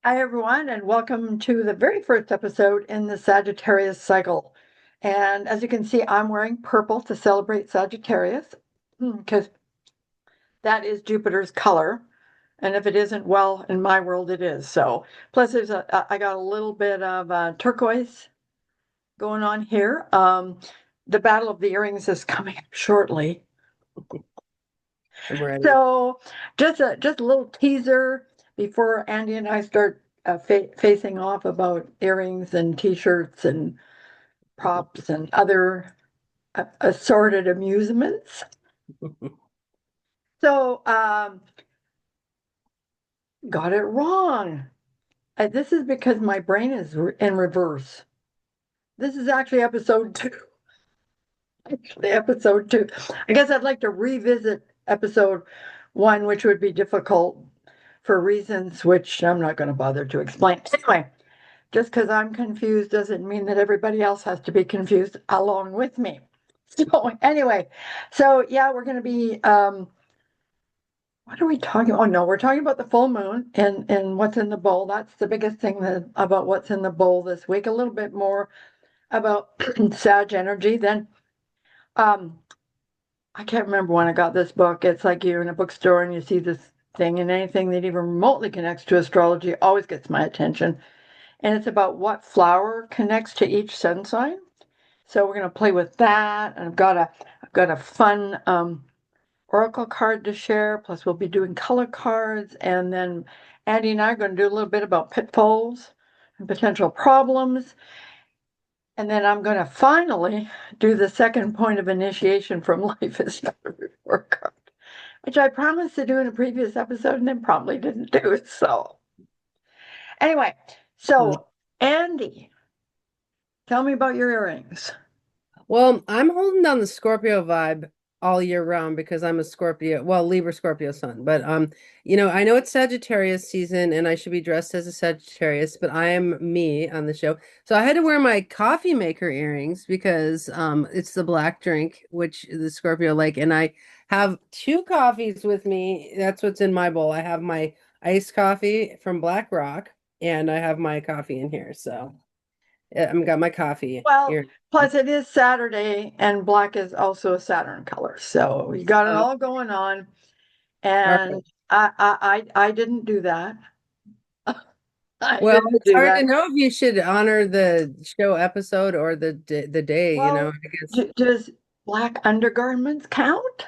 Hi, everyone, and welcome to the very first episode in the Sagittarius cycle. And as you can see, I'm wearing purple to celebrate Sagittarius because that is Jupiter's color. And if it isn't, well, in my world, it is. So, plus, I got a little bit of turquoise going on here. The Battle of the Earrings is coming up shortly. I'm ready. So, just a little teaser before Andy and I start facing off about earrings and T-shirts and props and other assorted amusements. So, got it wrong. This is because my brain is in reverse. This is actually episode two. Actually, episode two. I guess I'd like to revisit episode one, which would be difficult for reasons which I'm not going to bother to explain. Anyway, just because I'm confused doesn't mean that everybody else has to be confused along with me. So anyway, so yeah, we're going to be what are we talking about? Oh no, we're talking about the full moon and what's in the bowl. That's the biggest thing about what's in the bowl this week. A little bit more about Sag energy. Then um I can't remember when I got this book. It's like you're in a bookstore and you see this thing, and anything that even remotely connects to astrology always gets my attention. And it's about what flower connects to each sun sign. So we're going to play with that. And I've got a fun oracle card to share. Plus, we'll be doing color cards, and then Andy and I are going to do a little bit about pitfalls and potential problems. And then I'm going to finally do the second point of initiation from Life is Not a Report Card, which I promised to do in a previous episode and then probably didn't do. So, anyway, so Andy, tell me about your earrings. Well, I'm holding down the Scorpio vibe all year round because I'm a Scorpio, well, Libra Scorpio sun. But I know it's Sagittarius season and I should be dressed as a Sagittarius, but I am me on the show. So I had to wear my coffee maker earrings because it's the black drink, which the Scorpio like, and I have two coffees with me. That's what's in my bowl. I have my iced coffee from Black Rock and I have my coffee in here. So I've got my coffee Well, here. plus it is Saturday and black is also a Saturn color. So you got it Oh, all going on. all right. And I didn't do that. I Well, didn't it's do hard to that. know if you should honor the show episode or the day, Well, I guess. does black undergarments count?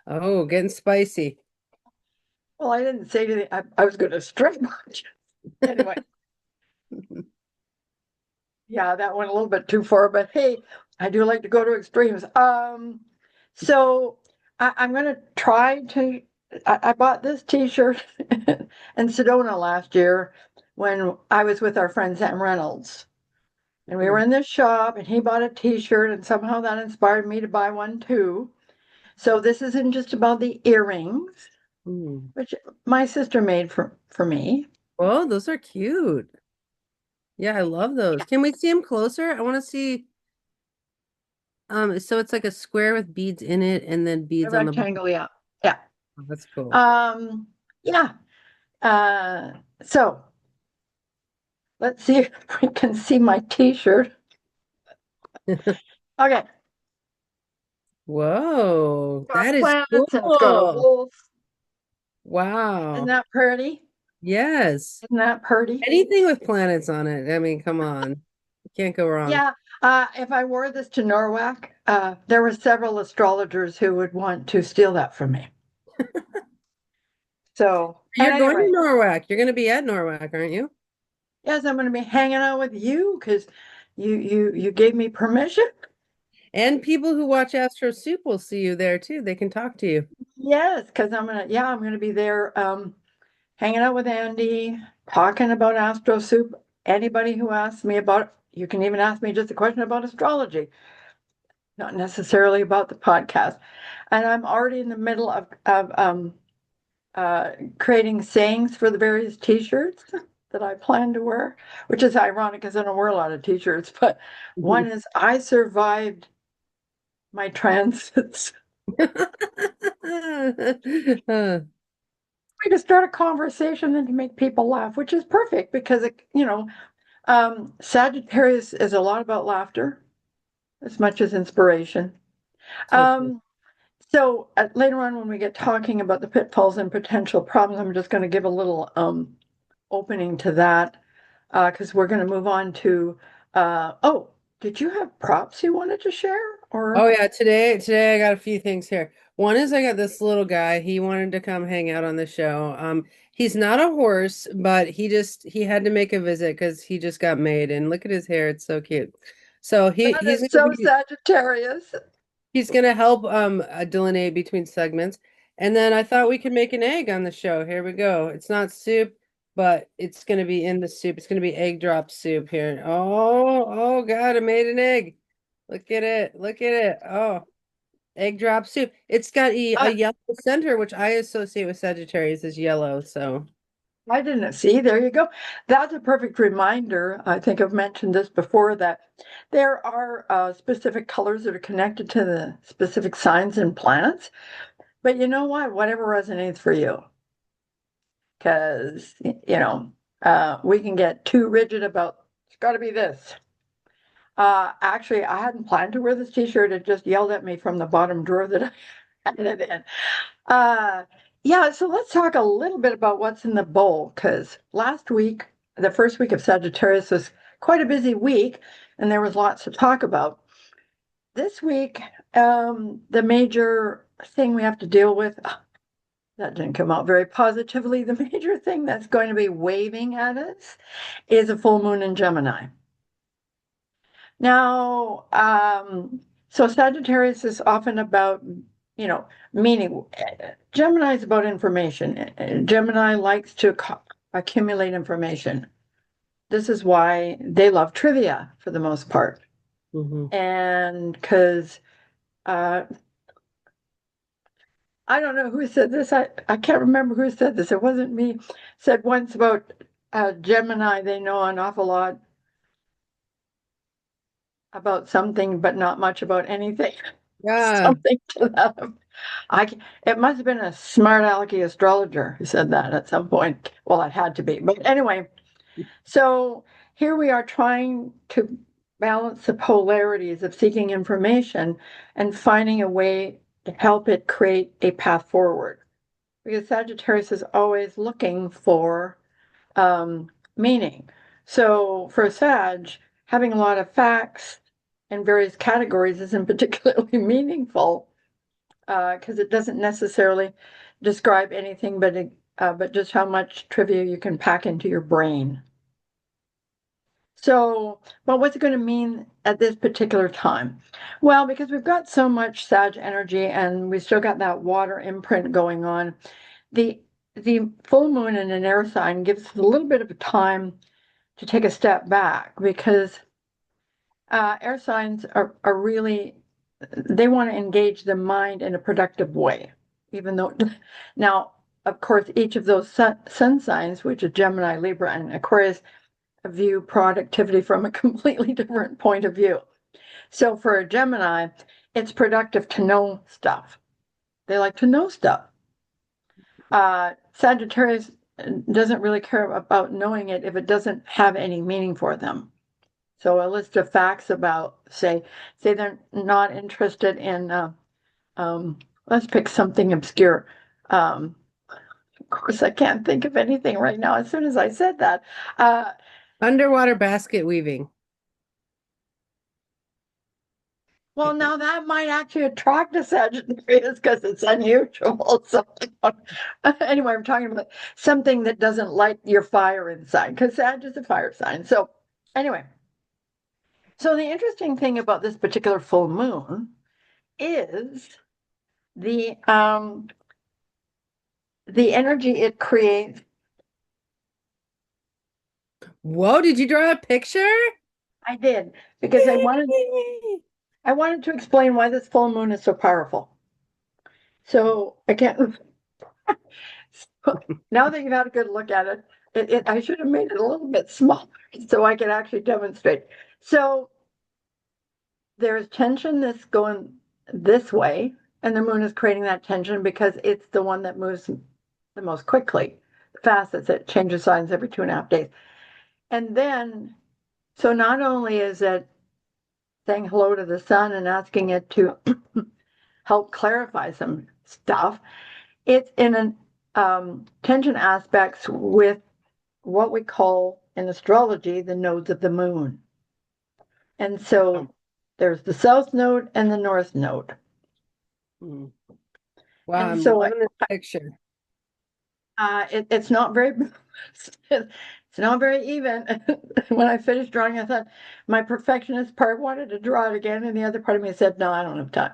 Oh, getting spicy. Well, I didn't say anything. I was going to straight march. Anyway, yeah, that went a little bit too far, but hey, I do like to go to extremes. So I'm going to try to. I bought this T-shirt in Sedona last year when I was with our friend Sam Reynolds, and we were in this shop, and he bought a T-shirt, and somehow that inspired me to buy one too. So this isn't just about the earrings, Mm. which my sister made for me. Oh, those are cute. Yeah, I love those. Can we see them closer? I want to see. So it's like a square with beads in it and then A beads on the bottom. rectangle, yeah, yeah. Oh, that's cool. Yeah. Uh, so let's see if we can see my T-shirt. Okay, Whoa, got that is planets and it's got a cool. wolf. Isn't Wow. that pretty? Yes. Isn't that pretty? Anything with planets on it. I mean, come on. You can't go wrong. Yeah. If I wore this to Norwalk, there were several astrologers who would want to steal that from me. So, at You're any going to rate, Norwalk. You're going to be at Norwalk, aren't you? yes, I'm going to be hanging out with you because you gave me permission. And people who watch Astro Soup will see you there too. They can talk to you. Yes, because I'm gonna be there hanging out with Andy, talking about Astro Soup. Anybody who asks me about it, you can even ask me just a question about astrology, not necessarily about the podcast. And I'm already in the middle of creating sayings for the various t-shirts that I plan to wear, which is ironic because I don't wear a lot of t-shirts, but one is I survived my transits. way to start a conversation than to make people laugh, which is perfect because Sagittarius is a lot about laughter as much as inspiration. So true. So later on, when we get talking about the pitfalls and potential problems, I'm just going to give a little opening to that because we're going to move on to. Oh, did you have props you wanted to share? Oh Or yeah, today I got a few things here. One is I got this little guy. He wanted to come hang out on the show. He's not a horse, but he had to make a visit because he just got made. And look at his hair; it's so cute. So that he's is gonna so be Sagittarius. he's gonna help delineate between segments. And then I thought we could make an egg on the show. Here we go. It's not soup, but it's gonna be in the soup. It's gonna be egg drop soup here. Oh God, I made an egg. Look at it. Look at it. Oh. Egg drop soup. It's got a I, yellow center, which I associate with Sagittarius as yellow. So, I didn't see. There you go. That's a perfect reminder. I think I've mentioned this before that there are specific colors that are connected to the specific signs and planets. But you know what? Whatever resonates for you. Because, we can get too rigid about it's got to be this. Actually, I hadn't planned to wear this t-shirt. It just yelled at me from the bottom drawer that I had it in. Uh, yeah, so let's talk a little bit about what's in the bowl, because last week, the first week of Sagittarius was quite a busy week, and there was lots to talk about. This week, the major thing we have to deal with, that didn't come out very positively. The major thing that's going to be waving at us is a full moon in Gemini. Now, so Sagittarius is often about, meaning. Gemini is about information. Gemini likes to accumulate information. This is why they love trivia for the most part. mhm. And because I don't know who said this. I can't remember who said this. It wasn't me. Said once about Gemini, they know an awful lot about something, but not much about anything. Yeah. Something to that. I it must have been a smart alecky astrologer who said that at some point. Well, it had to be. But anyway, so here we are trying to balance the polarities of seeking information and finding a way to help it create a path forward. Because Sagittarius is always looking for meaning. So for Sag, having a lot of facts in various categories isn't particularly meaningful because it doesn't necessarily describe anything but just how much trivia you can pack into your brain. So, but what's it going to mean at this particular time? Well, because we've got so much Sag energy and we still got that water imprint going on, the the full moon in an air sign gives us a little bit of time to take a step back because air signs are really they want to engage the mind in a productive way, even though now, of course, each of those sun signs, which is Gemini, Libra, and Aquarius, view productivity from a completely different point of view. So for a Gemini, it's productive to know stuff. They like to know stuff. Sagittarius doesn't really care about knowing it if it doesn't have any meaning for them. So a list of facts about, say they're not interested in, let's pick something obscure. Um, of course, I can't think of anything right now. As soon as I said that, uh, Underwater basket weaving. well, now that might actually attract a Sagittarius because it's unusual. So anyway, I'm talking about something that doesn't light your fire inside because Sag is a fire sign. So anyway, so the interesting thing about this particular full moon is the the energy it creates. Whoa, did you draw a picture? I did because I wanted to explain why this full moon is so powerful. So I can't. Now that you've had a good look at it, I should have made it a little bit smaller so I could actually demonstrate. So there's tension that's going this way, and the moon is creating that tension because it's the one that moves the most quickly, the fastest. It changes signs every 2.5 days. And then, so not only is it saying hello to the sun and asking it to help clarify some stuff, it's in an tension aspects with what we call in astrology the nodes of the moon. And so there's the south node and the north node. Mm. Wow, And I'm so loving this picture. it's not very it's not very even. When I finished drawing, I thought my perfectionist part wanted to draw it again, and the other part of me said, "No, I don't have time."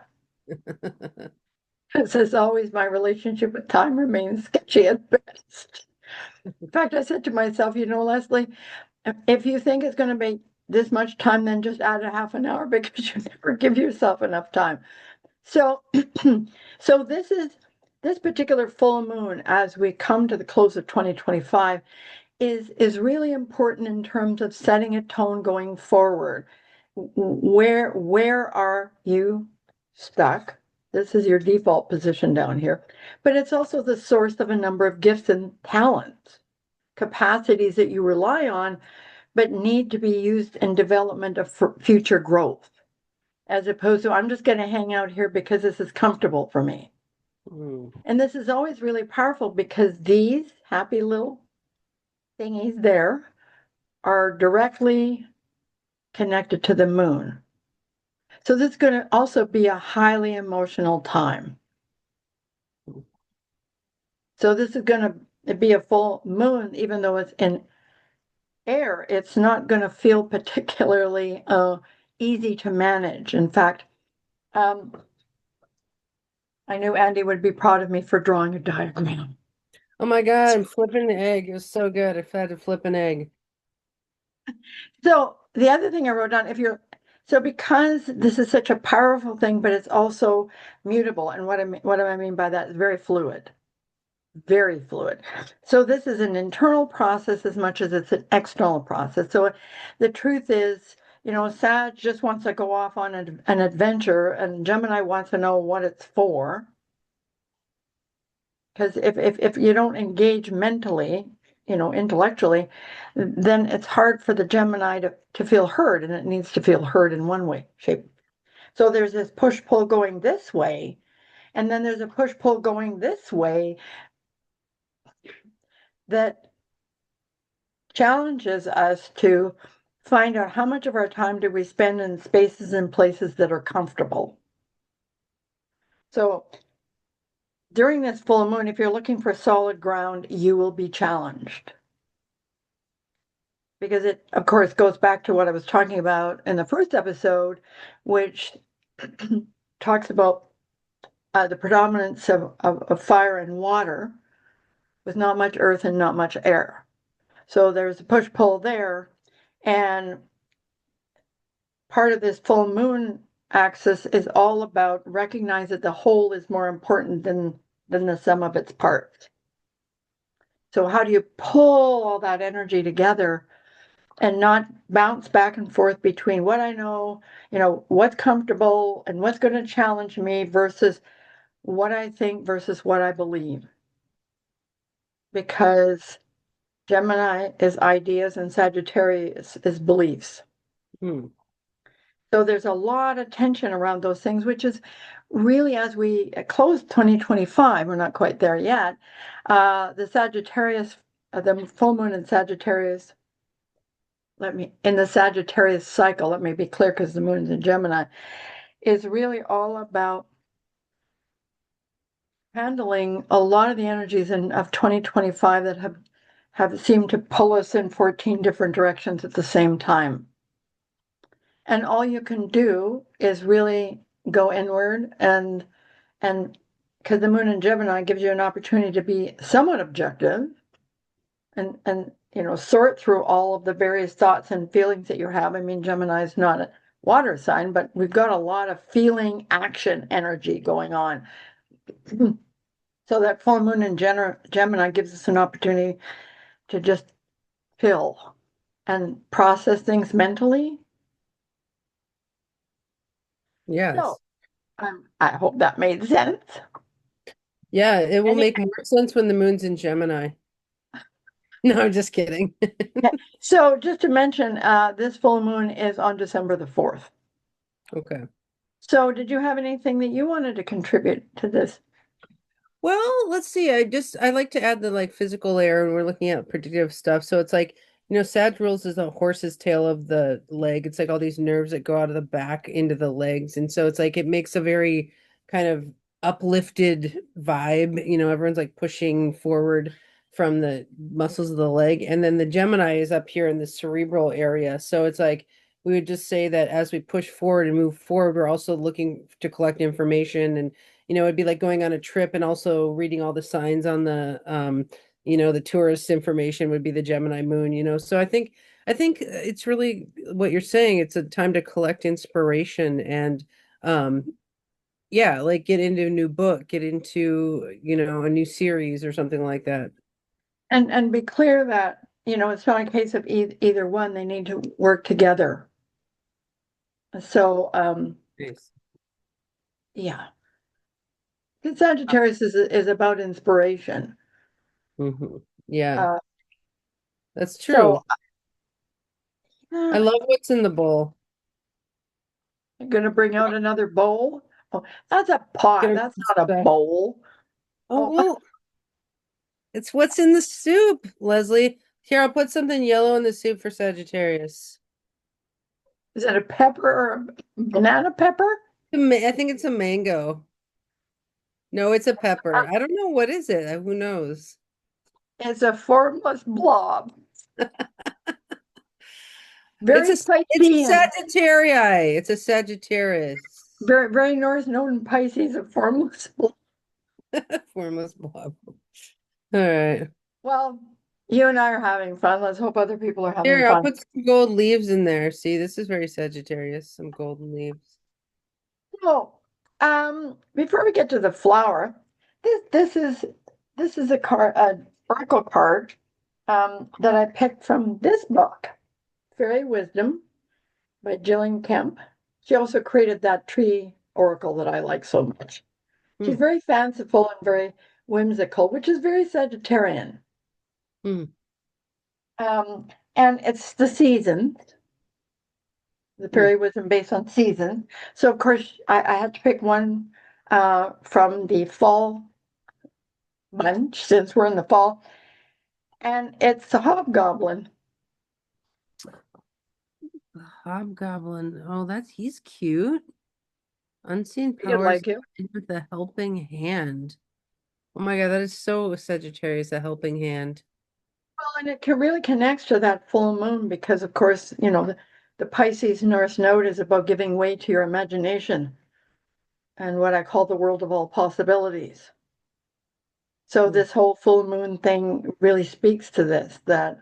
As always, my relationship with time remains sketchy at best. In fact, I said to myself, Lesley, if you think it's going to be this much time, then just add a half an hour because you never give yourself enough time. So, so this particular full moon, as we come to the close of 2025, is really important in terms of setting a tone going forward. Where are you stuck? This is your default position down here, but it's also the source of a number of gifts and talents, capacities that you rely on, but need to be used in development of future growth, as opposed to I'm just going to hang out here because this is comfortable for me. Mm. And this is always really powerful because these happy little thingies there are directly connected to the moon. So this is going to also be a highly emotional time. So this is going to be a full moon, even though it's in air, it's not going to feel particularly easy to manage. In fact, um, I knew Andy would be proud of me for drawing a diagram. Oh my God, I'm flipping the egg. It was so good. If I had to flip an egg. So the other thing I wrote down, so because this is such a powerful thing, but it's also mutable, and what do I mean by that? It's very fluid, very fluid. So this is an internal process as much as it's an external process. So the truth is, Sag just wants to go off on an adventure, and Gemini wants to know what it's for. Because if you don't engage mentally, intellectually, then it's hard for the Gemini to feel heard, and it needs to feel heard in one way, shape. So there's this push pull going this way, and then there's a push pull going this way that challenges us to find out how much of our time do we spend in spaces and places that are comfortable. So during this full moon, if you're looking for solid ground, you will be challenged. Because it, of course, goes back to what I was talking about in the first episode, which talks about the predominance of fire and water with not much earth and not much air. So there's a push-pull there. And part of this full moon axis is all about recognize that the whole is more important than the sum of its parts. So how do you pull all that energy together and not bounce back and forth between what I know, what's comfortable and what's going to challenge me versus what I think versus what I believe? Because Gemini is ideas and Sagittarius is beliefs. Hmm. So there's a lot of tension around those things, which is really as we close 2025, we're not quite there yet. The Sagittarius, the full moon in Sagittarius, in the Sagittarius cycle, let me be clear because the moon's in Gemini, is really all about handling a lot of the energies of 2025 that have seemed to pull us in 14 different directions at the same time. And all you can do is really go inward and because the moon in Gemini gives you an opportunity to be somewhat objective and sort through all of the various thoughts and feelings that you have. I mean, Gemini is not a water sign, but we've got a lot of feeling action energy going on. So that full moon in Gemini gives us an opportunity to just feel and process things mentally. Yes. So I hope that made sense. Yeah, it will Any, make more sense when the moon's in Gemini. No, I'm just kidding. so just to mention, this full moon is on December the 4th. Okay. So did you have anything that you wanted to contribute to this? Well, let's see. I like to add the like physical layer and we're looking at predictive stuff. So it's like, Sag rules is a horse's tail of the leg. It's like all these nerves that go out of the back into the legs. And so it's like it makes a very kind of uplifted vibe. Everyone's like pushing forward from the muscles of the leg. And then the Gemini is up here in the cerebral area. So it's like we would just say that as we push forward and move forward, we're also looking to collect information and it'd be like going on a trip and also reading all the signs on the tourist information would be the Gemini moon. So I think it's really what you're saying. It's a time to collect inspiration and um yeah, like get into a new book, get into, a new series or something like that. And be clear that, it's not a case of either one, they need to work together. So, Nice. yeah. Sagittarius is about inspiration. Yeah, Uh, that's true. so I I'm love what's in the bowl. going to bring out another bowl. Oh, that's a pot. Gonna That's not a stuff. bowl. Oh, Oh, well, it's what's in the soup, Lesley. Here, I'll put something yellow in the soup for Sagittarius. is it a pepper or a banana pepper? I think it's a mango. No, it's a pepper. I don't know. What is it? Who knows? It's a formless blob. It's a Very it's a Piscean. Sagittarii. It's a Sagittarius. Very, very north known Pisces, a formless blob. Formless blob. All right. Well, you and I are having fun. Let's hope other people are having Here, I'll fun. put some gold leaves in there. See, this is very Sagittarius. Some golden leaves. So, before we get to the flower, this is a card, a oracle card, that I picked from this book, Fairy Wisdom by Gillian Kemp. She also created that tree oracle that I like so much. She's Hmm. very fanciful and very whimsical, which is very Sagittarian. Hmm. And it's the season. The Hmm. fairy wisdom based on season. So of course I had to pick one from the fall bunch since we're in the fall, and it's the hobgoblin. The hobgoblin. Oh, he's cute. Unseen You'd powers like you. with the helping hand. Oh my God, that is so Sagittarius, a helping hand. Well, and it can really connects to that full moon because, of course, the Pisces North Node is about giving way to your imagination and what I call the world of all possibilities. So Hmm. this whole full moon thing really speaks to this, that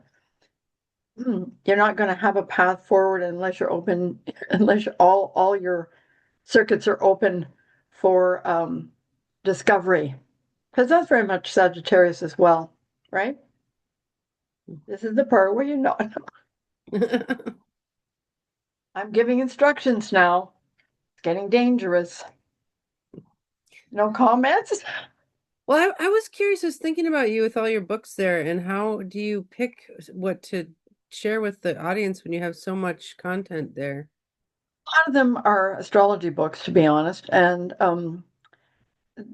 you're not going to have a path forward unless you're open, unless all your circuits are open for discovery. Because that's very much Sagittarius as well, right? This is the part where I'm giving instructions now. It's getting dangerous. No comments? Well, I was curious. I was thinking about you with all your books there, and how do you pick what to share with the audience when you have so much content there? A lot of them are astrology books, to be honest, and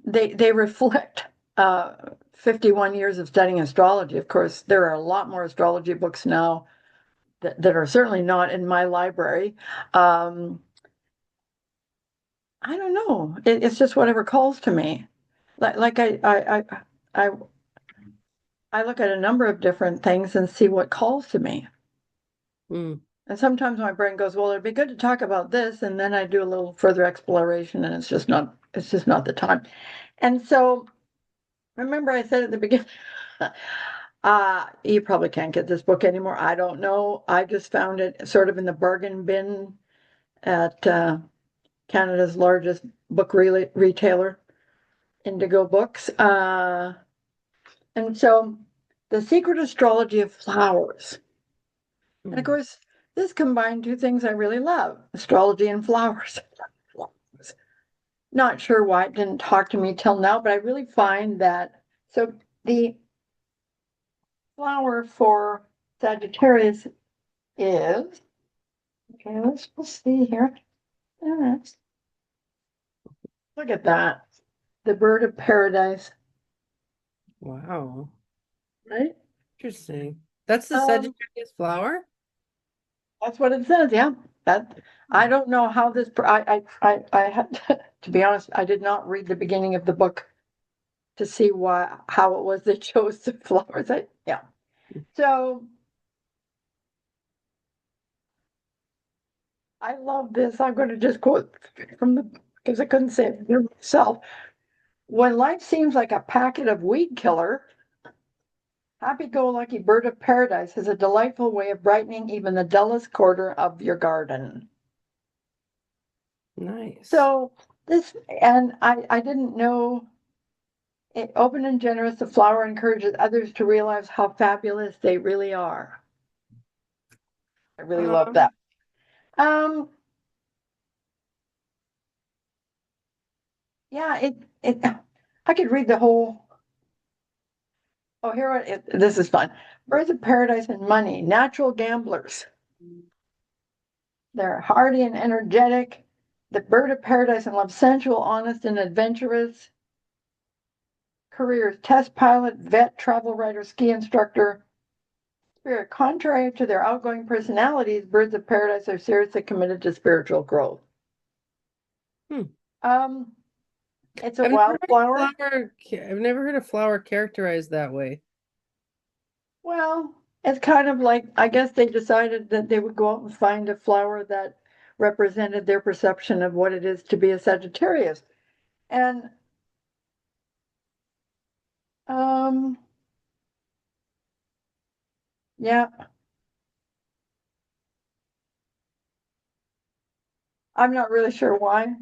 they reflect 51 years of studying astrology. Of course, there are a lot more astrology books now that are certainly not in my library. Um, I don't know. It's just whatever calls to me. Like I I look at a number of different things and see what calls to me. Mm, And sometimes my brain goes, well, it'd be good to talk about this, and then I do a little further exploration, and it's just not the time. And so remember I said at the beginning, you probably can't get this book anymore. I don't know. I just found it sort of in the bargain bin at Canada's largest book retailer, Indigo Books. And so The Secret Astrology of Flowers. And of mm, course, this combined two things I really love, astrology and flowers. not sure why it didn't talk to me till now, but I really find that, so the flower for Sagittarius is, okay, let's see here. Uh, Look at that. The bird of paradise, Wow. right? Interesting. That's the Um, Sagittarius flower? that's what it says, yeah. That I don't know how this, I had, to be honest, I did not read the beginning of the book to see how it was they chose the flowers. Yeah. So I love this. I'm going to just quote from the, because I couldn't say it myself. When life seems like a packet of weed killer, happy-go-lucky bird of paradise has a delightful way of brightening even the dullest corner of your garden. Nice. So this, and I didn't know, it, open and generous, the flower encourages others to realize how fabulous they really are. I really love Um, that. Um, yeah, I could read the whole. Oh, this is fun. Birds of paradise and money, natural gamblers. They're hardy and energetic. The bird of paradise and love sensual, honest, and adventurous. Careers: test pilot, vet, travel writer, ski instructor. Spirit: contrary to their outgoing personalities, birds of paradise are seriously committed to spiritual growth. hmm. Um, it's a I've never heard wildflower. I've never heard a flower characterized that way. Well, it's kind of like, I guess they decided that they would go out and find a flower that represented their perception of what it is to be a Sagittarius. And um, yeah, I'm not really sure why.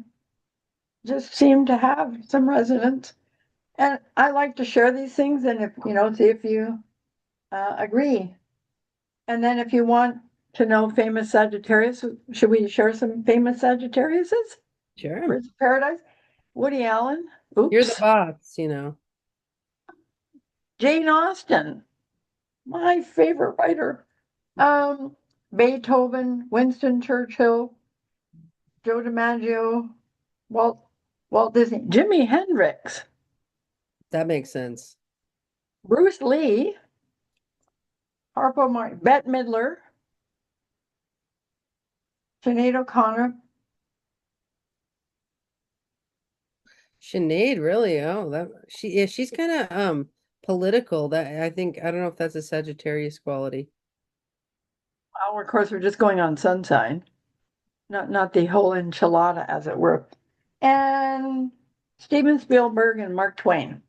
Just seemed to have some resonance. And I like to share these things and see if you agree. And then if you want to know famous Sagittarius, should we share some famous Sagittariuses? Sure. Birds of Paradise? Woody Allen. You're the Oops. boss, you know. Jane Austen, my favorite writer. Um, Beethoven, Winston Churchill, Joe DiMaggio, Walt Walt Disney, Jimi Hendrix, That makes sense. Bruce Lee, Harpo Martin, Bette Midler, Sinead O'Connor. Sinead, really? Oh, she's kind of political. That I think I don't know if that's a Sagittarius quality. Well, of course, we're just going on Sunshine, not the whole enchilada, as it were. And Steven Spielberg and Mark Twain.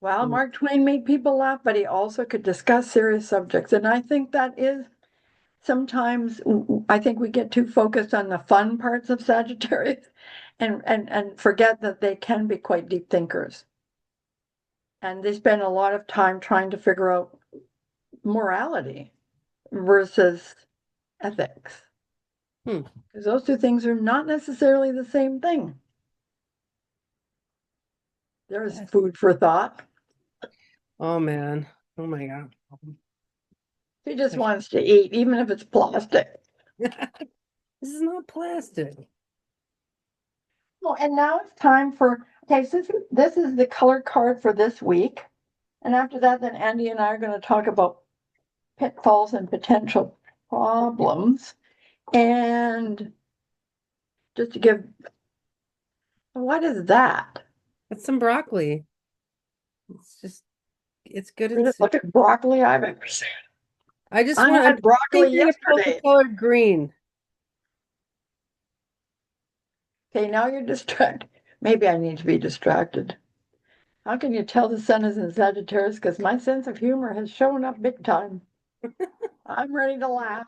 Well, Mm. Mark Twain made people laugh, but he also could discuss serious subjects. And I think that is sometimes, I think we get too focused on the fun parts of Sagittarius and forget that they can be quite deep thinkers. And they spend a lot of time trying to figure out morality versus ethics. Hmm. Because those two things are not necessarily the same thing. There's Yes. food for thought. Oh man. Oh my God. She just I wants to eat, even if it's plastic. This is not plastic. Well, and now it's time for, okay, so this is the color card for this week. And after that, then Andy and I are going to talk about pitfalls and potential problems. And just to give, what is that? That's some broccoli. It's just it's good and Greatest simple. looking broccoli I've ever seen. I I'm had broccoli thinking of yesterday. multicolored green. Okay, now you're distracted. Maybe I need to be distracted. How can you tell the sun is in Sagittarius? Because my sense of humor has shown up big time. I'm ready to laugh,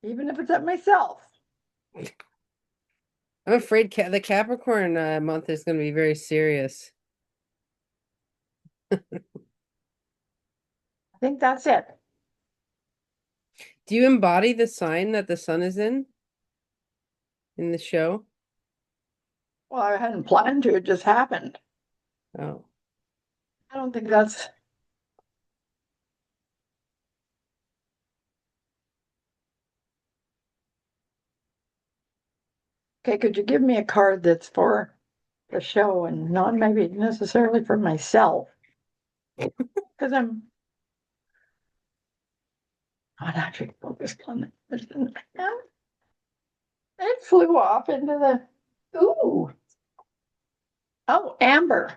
even if it's at myself. I'm afraid the Capricorn month is going to be very serious. I think that's it. Do you embody the sign that the sun is in the show? Well, I hadn't planned to, it just happened. Oh. I don't think that's okay. Could you give me a card that's for the show and not maybe necessarily for myself? Because I'm not actually focused on it. It flew off into the ooh. Oh, amber.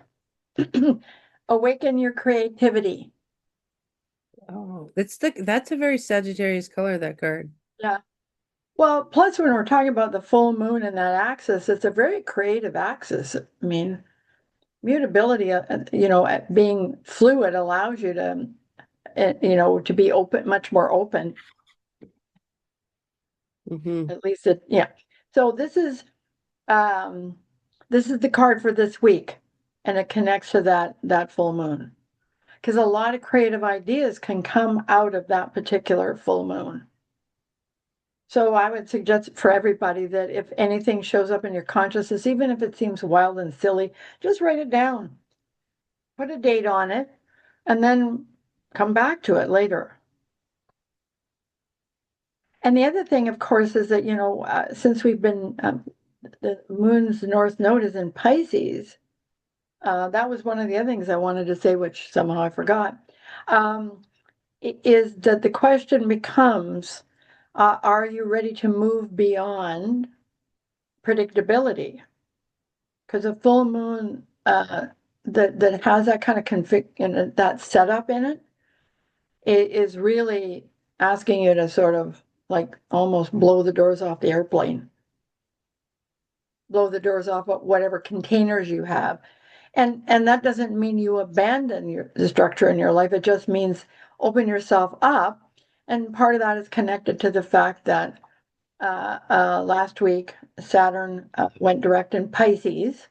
Awaken your creativity. Oh, that's a very Sagittarius color, that card. Yeah. Well, plus when we're talking about the full moon and that axis, it's a very creative axis. I mean, mutability, being fluid allows you to, to be open, much more open. Mm-hmm. At least it, yeah. So um, this is the card for this week, and it connects to that full moon because a lot of creative ideas can come out of that particular full moon. So I would suggest for everybody that if anything shows up in your consciousness, even if it seems wild and silly, just write it down, put a date on it, and then come back to it later. And the other thing, of course, is that, since we've been, the moon's north node is in Pisces. That was one of the other things I wanted to say, which somehow I forgot. Um, is that the question becomes, are you ready to move beyond predictability? Because a full moon that has that kind of config and that setup in it, it is really asking you to sort of like almost blow the doors off the airplane, blow the doors off of whatever containers you have. And that doesn't mean you abandon the structure in your life. It just means open yourself up. And part of that is connected to the fact that last week Saturn went direct in Pisces,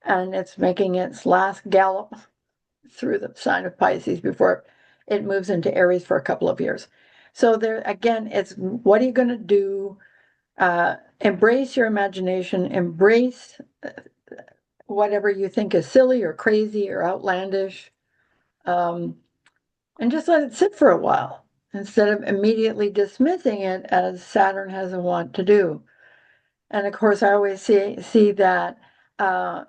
and it's making its last gallop through the sign of Pisces before it moves into Aries for a couple of years. So there again, it's what are you going to do? Embrace your imagination, embrace whatever you think is silly or crazy or outlandish, um, and just let it sit for a while instead of immediately dismissing it as Saturn has a want to do. And of course, I always see that the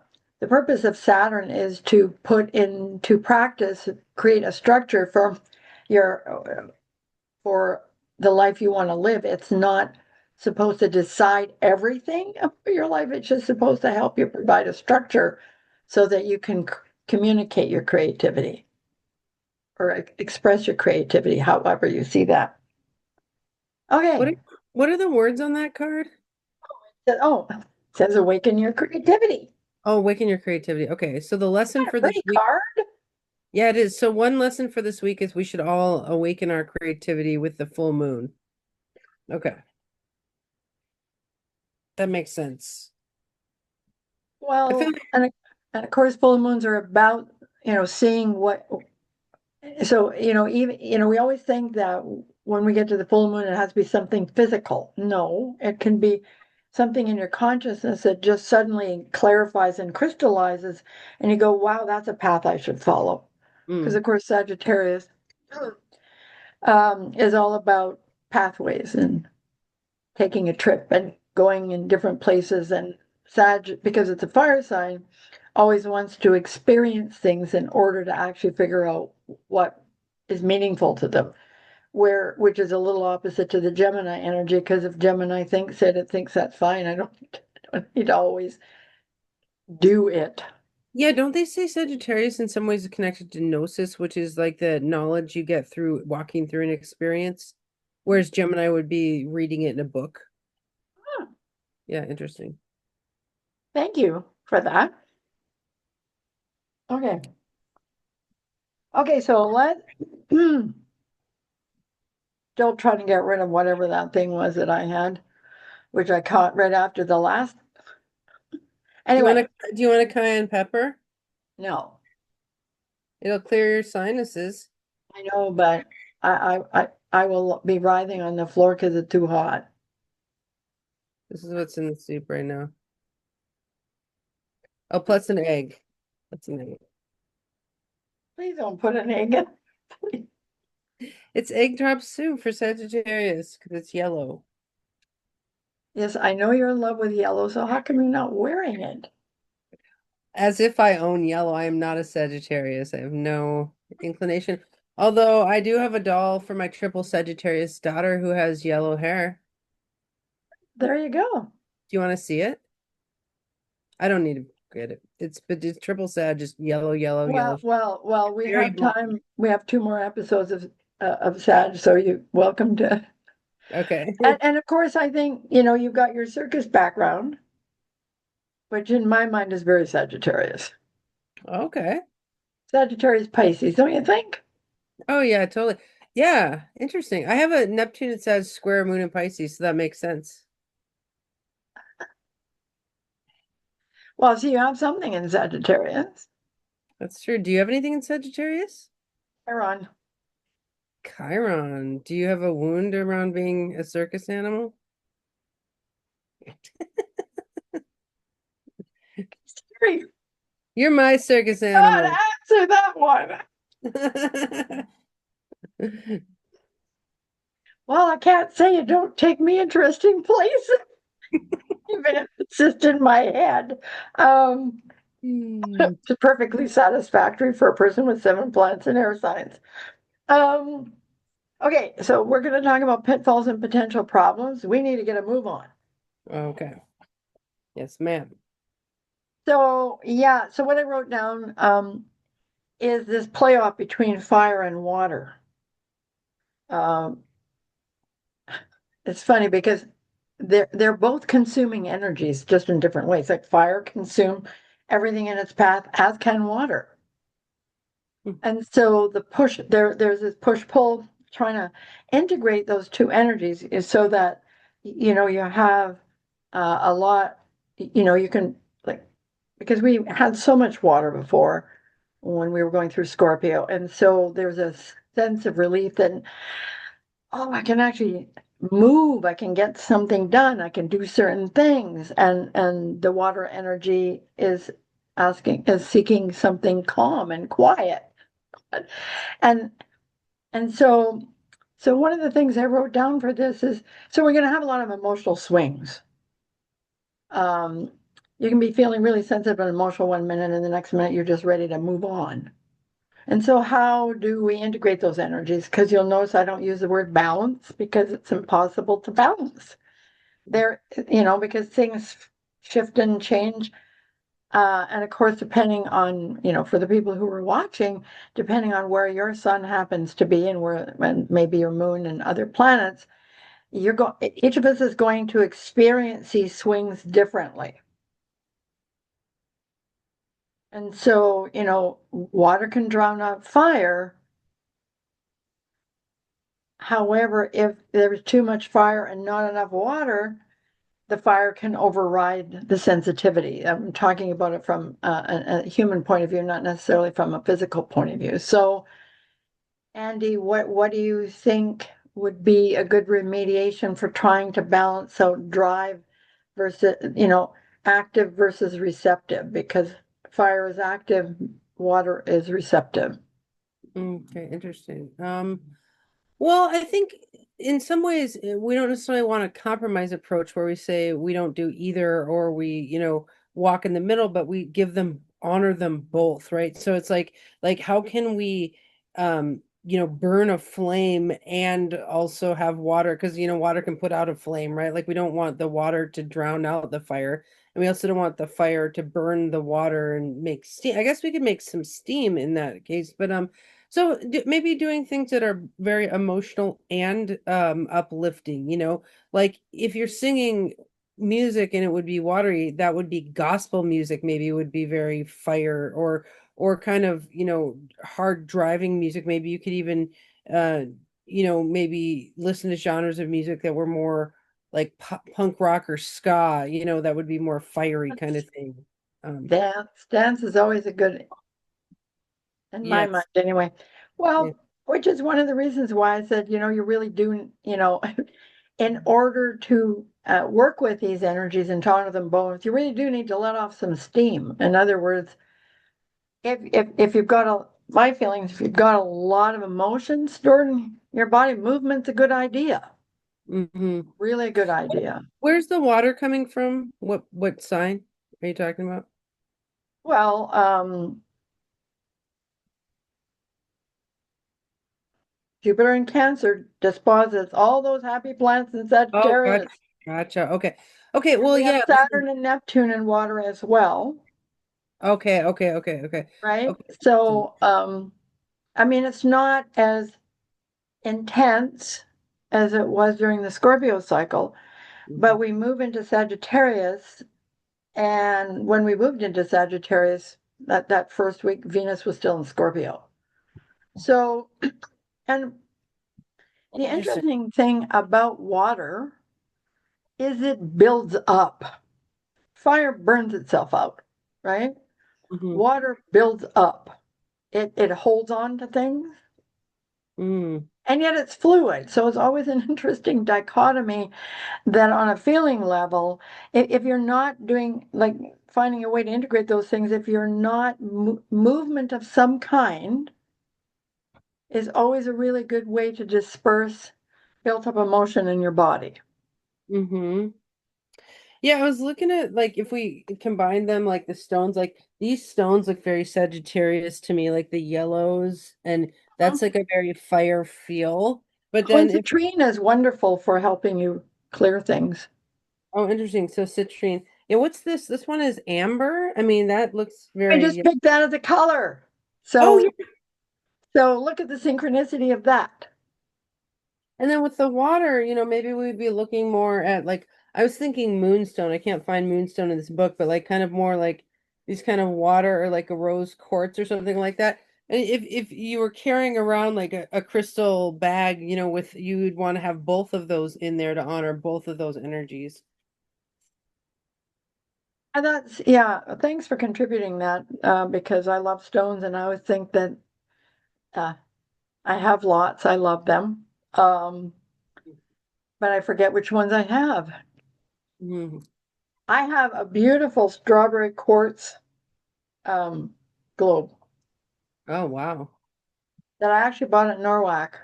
purpose of Saturn is to put into practice, create a structure your for the life you want to live. It's not supposed to decide everything of your life. It's just supposed to help you provide a structure so that you can communicate your creativity or express your creativity, however you see that. What are, Okay. what are the words on that card? Oh, it says awaken your creativity. Oh, awaken your creativity. Okay, so the lesson for this Pretty week, card. yeah, it is. So one lesson for this week is we should all awaken our creativity with the full moon. Okay, that makes sense. I feel Well, like, and of course, full moons are about, seeing what. So, even, we always think that when we get to the full moon, it has to be something physical. No, it can be something in your consciousness that just suddenly clarifies and crystallizes, and you go, wow, that's a path I should follow. Because, mm, of course, Sagittarius is all about pathways and taking a trip and going in different places. And Sag, because it's a fire sign, always wants to experience things in order to actually figure out what is meaningful to them. Which is a little opposite to the Gemini energy, because if Gemini thinks it, it thinks that's fine. I don't need to always do it. yeah, don't they say Sagittarius in some ways is connected to gnosis, which is like the knowledge you get through walking through an experience, whereas Gemini would be reading it in a book. Hmm, Yeah, interesting. thank you for that. Okay. Okay, so still trying to get rid of whatever that thing was that I had, which I caught right after the last. Do you want Anyway, to do you want a cayenne pepper? no, It'll clear your sinuses. I know, but I will be writhing on the floor because it's too hot. This is what's in the soup right now. Oh, plus an egg. That's an egg. Please don't put an egg in. It's egg drop soup for Sagittarius because it's yellow. Yes, I know you're in love with yellow, so how come you're not wearing it? As if I own yellow. I am not a Sagittarius. I have no inclination. Although I do have a doll for my triple Sagittarius daughter who has yellow hair. There you go. Do you want to see it? I don't need to get it. It's triple Sag, just yellow, yellow, yellow. Well, we Very have blonde. time. We have two more episodes of Sag, so you're welcome to. Okay. And of course, I think, you know, you've got your circus background, which in my mind is very Sagittarius. Okay. Sagittarius Pisces, don't you think? Oh yeah, totally. Yeah, interesting. I have a Neptune that says square moon in Pisces, so that makes sense. Well, so you have something in Sagittarius. That's true. Do you have anything in Sagittarius? Chiron. Chiron. Do you have a wound around being a circus animal? Siri, You're my circus God, animal. answer that one. Well, I can't say you don't take me interesting places, even if it's just in my head. Um, Hmm. it's perfectly satisfactory for a person with 7 planets in air signs. Um, okay, so we're going to talk about pitfalls and potential problems. We need to get a move on. Okay. Yes, ma'am. So, yeah, so what I wrote down is this playoff between fire and water. Um, it's funny because they're both consuming energies just in different ways. Like fire consume everything in its path, as can water. And so there's this push pull trying to integrate those two energies is so that you know you have a lot, you know, you can like because we had so much water before when we were going through Scorpio, and so there's a sense of relief that, oh, I can actually move, I can get something done, I can do certain things, and the water energy is seeking something calm and quiet. And and so one of the things I wrote down for this is, so we're going to have a lot of emotional swings. Um, you can be feeling really sensitive and emotional one minute, and the next minute you're just ready to move on. And so, how do we integrate those energies? Because you'll notice I don't use the word balance because it's impossible to balance. There, you know, because things shift and change. And of course, depending on, you know, for the people who are watching, depending on where your sun happens to be and maybe your moon and other planets, each of us is going to experience these swings differently. And so, you know, water can drown out fire. However, if there's too much fire and not enough water, the fire can override the sensitivity. I'm talking about it from a human point of view, not necessarily from a physical point of view. So, Andy, what do you think would be a good remediation for trying to balance out drive versus, you know, active versus receptive? Because fire is active, water is receptive. Okay, interesting. Well, I think in some ways we don't necessarily want a compromise approach where we say we don't do either or we, walk in the middle, but we honor them both, right? So it's like how can we burn a flame and also have water because water can put out a flame, right? Like we don't want the water to drown out the fire. And we also don't want the fire to burn the water and make steam. I guess we could make some steam in that case, but so maybe doing things that are very emotional and uplifting, like if you're singing music and it would be watery, that would be gospel music, maybe it would be very fire or kind of, hard driving music. Maybe you could even maybe listen to genres of music that were more like punk rock or ska, that would be more fiery kind of thing. Um, Dance is always a good, in my mind yes. anyway. Yeah. Well, which is one of the reasons why I said, you know, you really do, you know, in order to work with these energies and talk to them both, you really do need to let off some steam. In other words, if you've got my feelings, if you've got a lot of emotions stored in your body, movement's a good idea. Hmm. Really a good idea. Where's the water coming from? What sign are you talking about? Well, Jupiter in Cancer deposits all those happy planets in Oh, gotcha. Sagittarius. Gotcha. Okay. Okay. And Well, we have yeah. Saturn and Neptune in water as well, Okay. Okay. Okay. Okay. right? Okay. So, I mean, it's not as intense as it was during the Scorpio cycle, but Mhm. we move into Sagittarius. And when we moved into Sagittarius, that first week, Venus was still in Scorpio. So, and the Interesting. interesting thing about water is it builds up. Fire burns itself out, right? Hmm. Water builds up. It holds on to things, Mm. and yet it's fluid. So it's always an interesting dichotomy that on a feeling level, if you're not doing like finding a way to integrate those things, if you're not movement of some kind is always a really good way to disperse built up emotion in your body. Hmm. Yeah, I was looking at like if we combine them, like the stones, like these stones look very Sagittarius to me, like the yellows, and Mhm. that's like a very fire feel. But then if Quincetrine is wonderful for helping you clear things. oh, interesting. So citrine. Yeah, what's this? This one is amber. I mean, that looks I very just picked that as a color. oh yeah. So look at the synchronicity of that. And then with the water, maybe we'd be looking more at like I was thinking moonstone. I can't find moonstone in this book, but like kind of more like these kind of water or like a rose quartz or something like that. And if you were carrying around like a crystal bag, with you'd want to have both of those in there to honor both of those energies. And that's, yeah, thanks for contributing that because I love stones and I always think that uh, I have lots. I love them. Um, but I forget which ones I have. Mhm. I have a beautiful strawberry quartz um, globe Oh wow. that I actually bought at Norwalk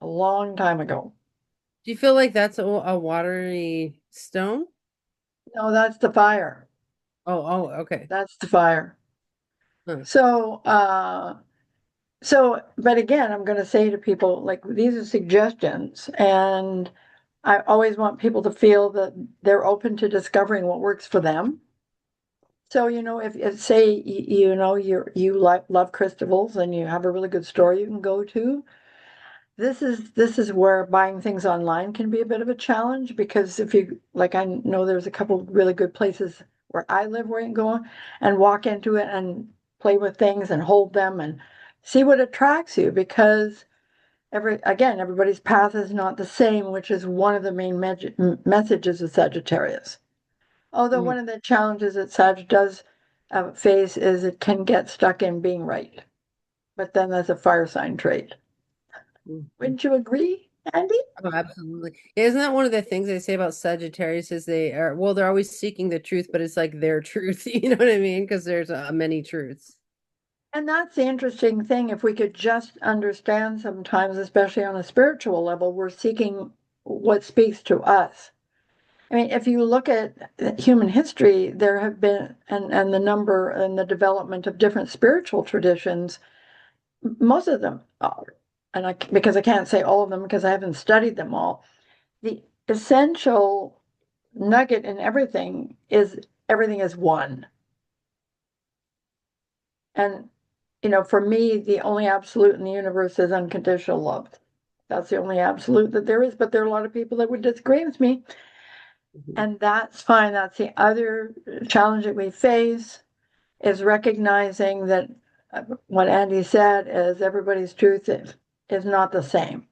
a long time ago. Do you feel like that's a watery stone? No, that's the fire. Oh, oh, okay. That's the fire. Huh. So, but again, I'm going to say to people, like, these are suggestions, and I always want people to feel that they're open to discovering what works for them. So, if say, love crystals and you have a really good store you can go to, this is where buying things online can be a bit of a challenge because if you like I know there's a couple really good places where I live where you can go and walk into it and play with things and hold them and see what attracts you because everybody's path is not the same, which is one of the main messages of Sagittarius. Although Mm, one of the challenges that Sag does face is it can get stuck in being right, but then that's a fire sign trait. mm, mm. Wouldn't you agree, Andy? Oh, absolutely. Yeah, isn't that one of the things they say about Sagittarius is they are, well, they're always seeking the truth, but it's like their truth. You know what I mean? Because there's many truths. And that's the interesting thing. If we could just understand sometimes, especially on a spiritual level, we're seeking what speaks to us. I mean, if you look at human history, there have been, and the number and the development of different spiritual traditions, most of them, because I can't say all of them because I haven't studied them all, the essential nugget in everything is one. And, for me, the only absolute in the universe is unconditional love. That's the only absolute that there is, but there are a lot of people that would disagree with me. Mhm. And that's fine. That's the other challenge that we face is recognizing that what Andy said is everybody's truth is not the same.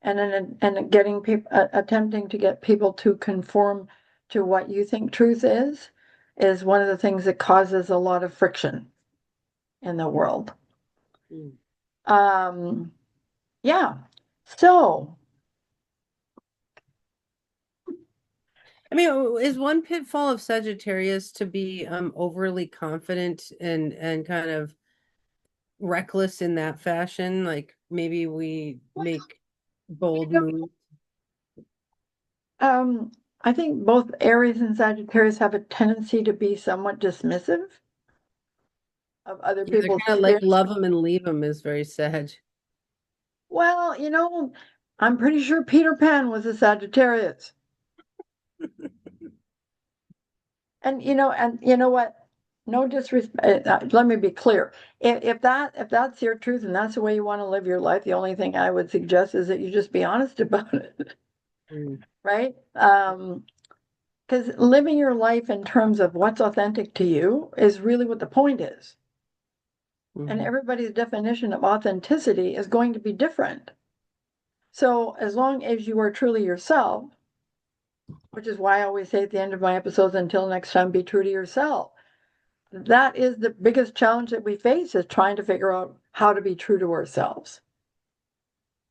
And getting people, attempting to get people to conform to what you think truth is one of the things that causes a lot of friction in the world. Mm. Um, yeah. So I mean, is one pitfall of Sagittarius to be overly confident and kind of reckless in that fashion? Like maybe we Well, make you bold know, moves. I think both Aries and Sagittarius have a tendency to be somewhat dismissive of other Yeah, they're people's kind of like experience. love them and leave them is very Sag. Well, I'm pretty sure Peter Pan was a Sagittarius. And you know what? No disrespect. Let me be clear. If that's your truth and that's the way you want to live your life, the only thing I would suggest is that you just be honest about it, Mm, right? Because living your life in terms of what's authentic to you is really what the point is. And mhm, everybody's definition of authenticity is going to be different. So as long as you are truly yourself, which is why I always say at the end of my episodes, until next time, be true to yourself. That is the biggest challenge that we face, is trying to figure out how to be true to ourselves.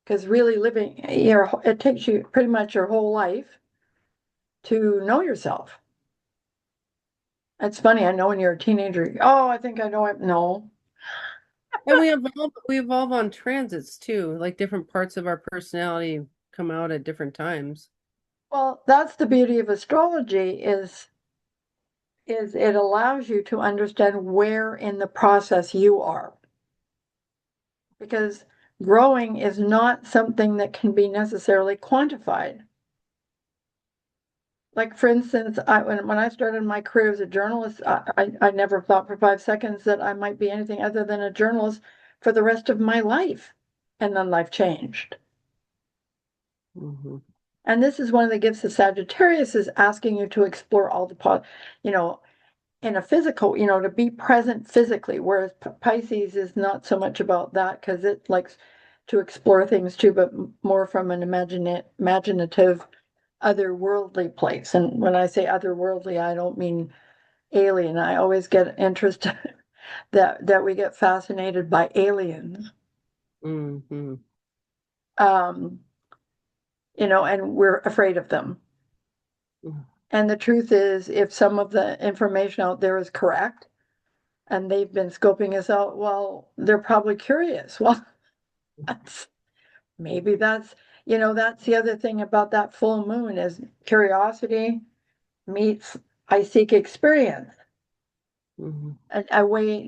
Because really living, it takes you pretty much your whole life to know yourself. It's funny, I know when you're a teenager, oh, I think I know it. No. and we evolve on transits too. Like different parts of our personality come out at different times. Well, that's the beauty of astrology is it allows you to understand where in the process you are. Because growing is not something that can be necessarily quantified. Like, for instance, when I started my career as a journalist, I never thought for 5 seconds that I might be anything other than a journalist for the rest of my life. And then life changed. Hmm. And this is one of the gifts of Sagittarius, is asking you to explore all you know, in a physical, to be present physically, whereas Pisces is not so much about that because it likes to explore things too, but more from an imaginative, otherworldly place. And when I say otherworldly, I don't mean alien. I always get interested that we get fascinated by aliens. Hmm. Um, and we're afraid of them. And the truth is, if some of the information out there is correct, and they've been scoping us out, well, they're probably curious. Well, that's, maybe that's the other thing about that full moon, is curiosity meets I seek experience. Hmm. And I wait,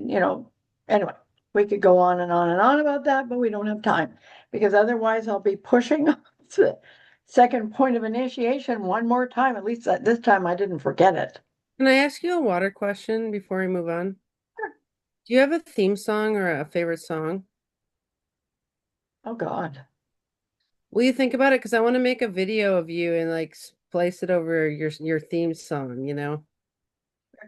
anyway, we could go on and on and on about that, but we don't have time, because otherwise I'll be pushing the second point of initiation one more time. At least this time I didn't forget it. Can I ask you a water question before we move on? Do you have a theme song or a favorite song? Oh God. Will you think about it? Because I want to make a video of you and like place it over your theme song, you know?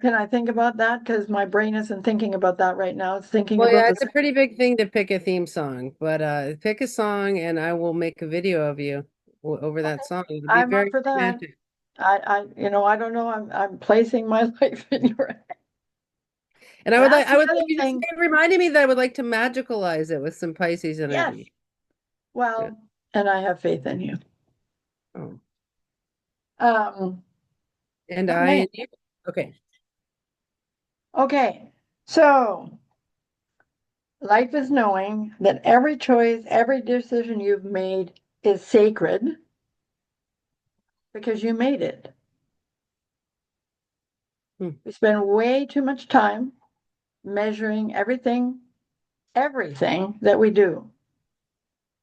Can I think about that? Because my brain isn't thinking about that right now. It's thinking Well, about yeah, the it's a pretty big thing to pick a theme song, but pick a song and I will make a video of you over that Okay, song. It'll be I'm up very for that. romantic. I don't know. I'm placing my life in your hands. And I would like That's I the would like other you just thing. reminded me that I would like to magicalize it with some Pisces Yes. energy. Yeah. Well, and I have faith in you. Oh. Um, And I okay. and you. Okay. Okay. So life is knowing that every choice, every decision you've made is sacred because you made it. Hmm. We spend way too much time measuring everything that we do,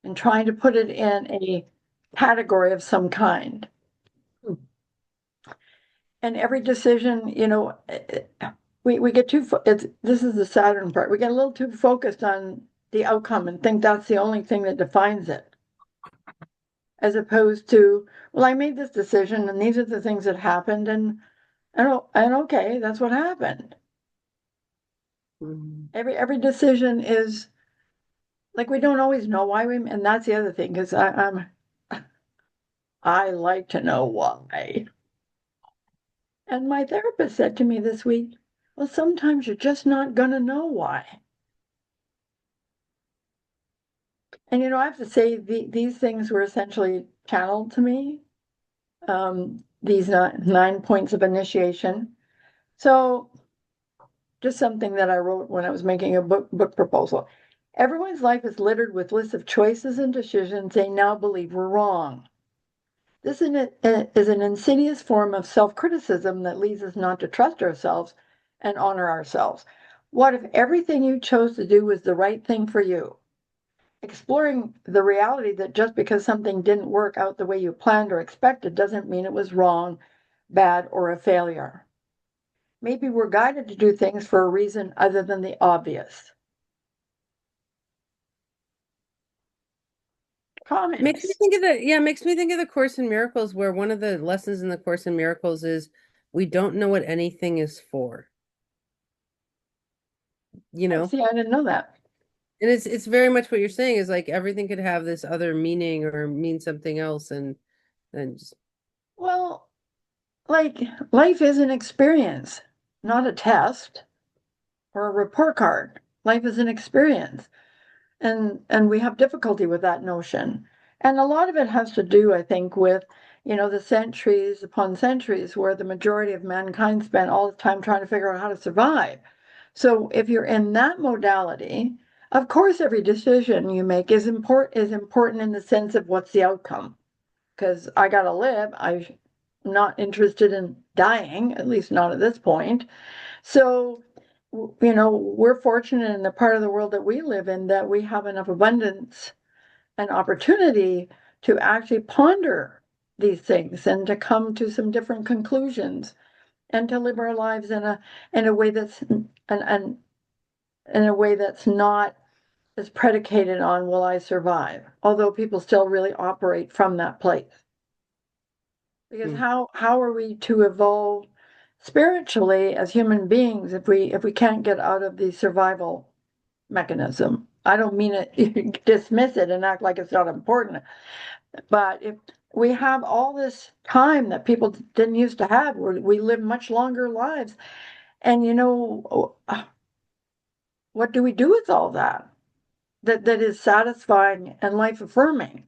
and trying to put it in a category of some kind. Hmm. And every decision, we get this is the Saturn part. We get a little too focused on the outcome and think that's the only thing that defines it, as opposed to, well, I made this decision and these are the things that happened, and okay, that's what happened. Hmm. Every decision is like, we don't always know why and that's the other thing, because I like to know why. And my therapist said to me this week, well, sometimes you're just not gonna know why. And I have to say, these things were essentially channeled to me. these nine points of initiation. So just something that I wrote when I was making a book proposal. Everyone's life is littered with lists of choices and decisions they now believe were wrong. This is an insidious form of self-criticism that leads us not to trust ourselves and honor ourselves. What if everything you chose to do was the right thing for you? Exploring the reality that just because something didn't work out the way you planned or expected doesn't mean it was wrong, bad, or a failure. Maybe we're guided to do things for a reason other than the obvious. Makes me Comments. think of makes me think of the Course in Miracles, where one of the lessons in the Course in Miracles is we don't know what anything is for, you Oh, know? see, I didn't know that. And it's very much what you're saying is like everything could have this other meaning or mean something else, and just Well, like life is an experience, not a test or a report card. Life is an experience. And we have difficulty with that notion. And a lot of it has to do, I think, with, the centuries upon centuries where the majority of mankind spent all the time trying to figure out how to survive. So if you're in that modality, of course every decision you make is important in the sense of what's the outcome. Because I gotta live. I'm not interested in dying, at least not at this point. So, we're fortunate in the part of the world that we live in that we have enough abundance and opportunity to actually ponder these things and to come to some different conclusions and to live our lives in a way that's and in a way that's not as predicated on will I survive, although people still really operate from that place. Because hmm. how are we to evolve spiritually as human beings if we can't get out of the survival mechanism? I don't mean it dismiss it and act like it's not important, but if we have all this time that people didn't used to have, we live much longer lives, and what do we do with all that that is satisfying and life affirming?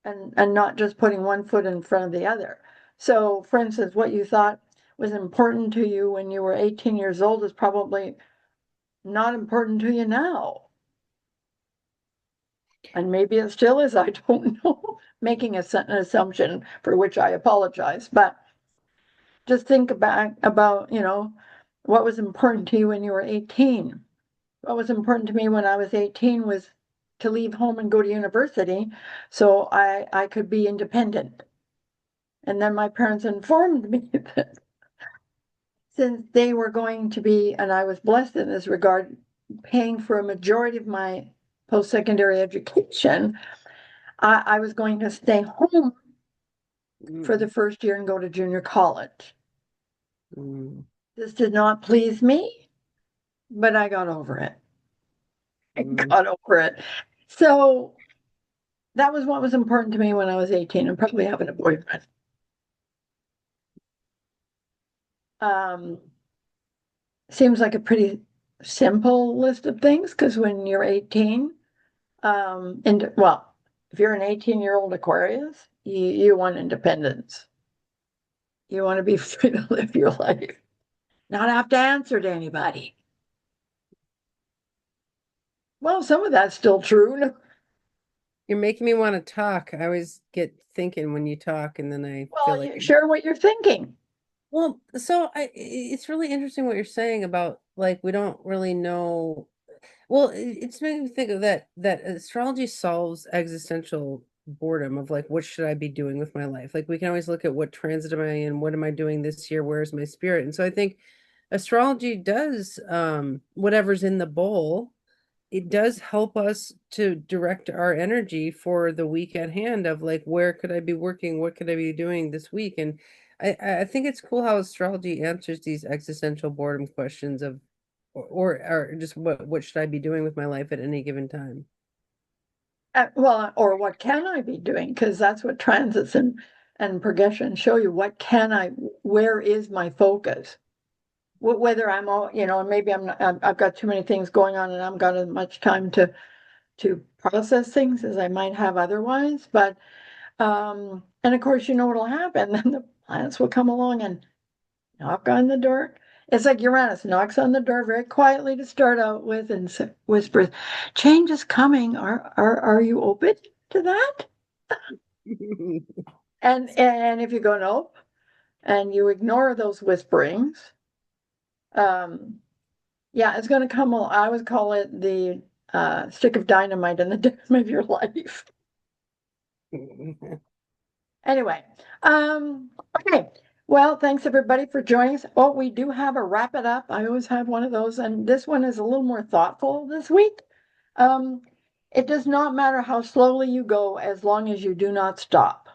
And not just putting one foot in front of the other. So, for instance, what you thought was important to you when you were 18 years old is probably not important to you now. And maybe it still is, I don't know, making an assumption for which I apologize. But just think about, what was important to you when you were 18. What was important to me when I was 18 was to leave home and go to university so I could be independent. And then my parents informed me that since they were going to be, and I was blessed in this regard, paying for a majority of my post-secondary education, I was going to stay home for the Mm, first year and go to junior college. mm, This did not please me, but I got over it. I mm. got over it. So that was what was important to me when I was 18 and probably having a boyfriend. Um, Seems like a pretty simple list of things because when you're 18, and well, if you're an 18-year-old Aquarius, you want independence. You want to be free to live your life, not have to answer to anybody. Well, some of that's still true. No. You're making me want to talk. I always get thinking when you talk, and then I feel Well, like you share what you're thinking. well, so it's really interesting what you're saying about like we don't really know. Well, it's making me think of that astrology solves existential boredom of like what should I be doing with my life? Like we can always look at what transit am I in, what am I doing this year, where's my spirit? And so I think astrology does whatever's in the bowl, it does help us to direct our energy for the week at hand of like where could I be working, what could I be doing this week? And I think it's cool how astrology answers these existential boredom questions of or just what should I be doing with my life at any given time? Well, or what can I be doing? Because that's what transits and progression show you. Where is my focus? Whether I'm all, maybe I've got too many things going on and I haven't got as much time to process things as I might have otherwise. But and of course, you know what'll happen. Then planets will come along and knock on the door. It's like Uranus knocks on the door very quietly to start out with and whispers, "Change is coming. Are you open to that?" And if you go nope, and you ignore those whisperings, yeah, it's going to come. I would call it the stick of dynamite in the dam of your life. Anyway, okay. Well, thanks everybody for joining us. Oh, we do have a wrap it up. I always have one of those, and this one is a little more thoughtful this week. Um, it does not matter how slowly you go as long as you do not stop.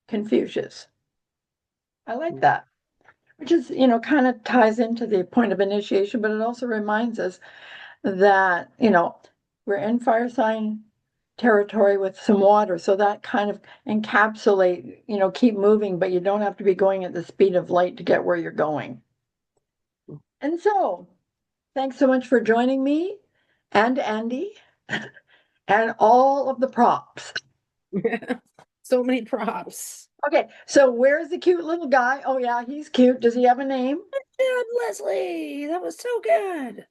Confucius. I like that, which is, kind of ties into the point of initiation, but it also reminds us that, we're in fire sign territory with some water. So that kind of encapsulate, keep moving, but you don't have to be going at the speed of light to get where you're going. And so thanks so much for joining me and Andy and all of the props. So many props. Okay, so where's the cute little guy? Oh yeah, he's cute. Does he have a name? Good, Lesley. That was so good.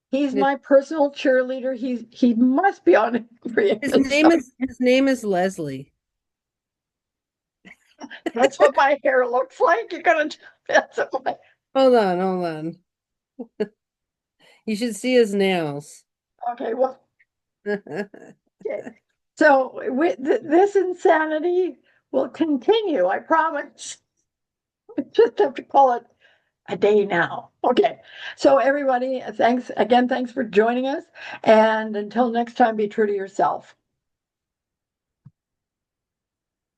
He's my personal cheerleader. He must be on every His episode. name is Lesley. That's what my hair looks like. You're gonna that's what my, Hold on. You should see his nails. okay, well, okay. So with this insanity will continue, I promise. We just have to call it a day now. Okay. So everybody, thanks again. Thanks for joining us. And until next time, be true to yourself.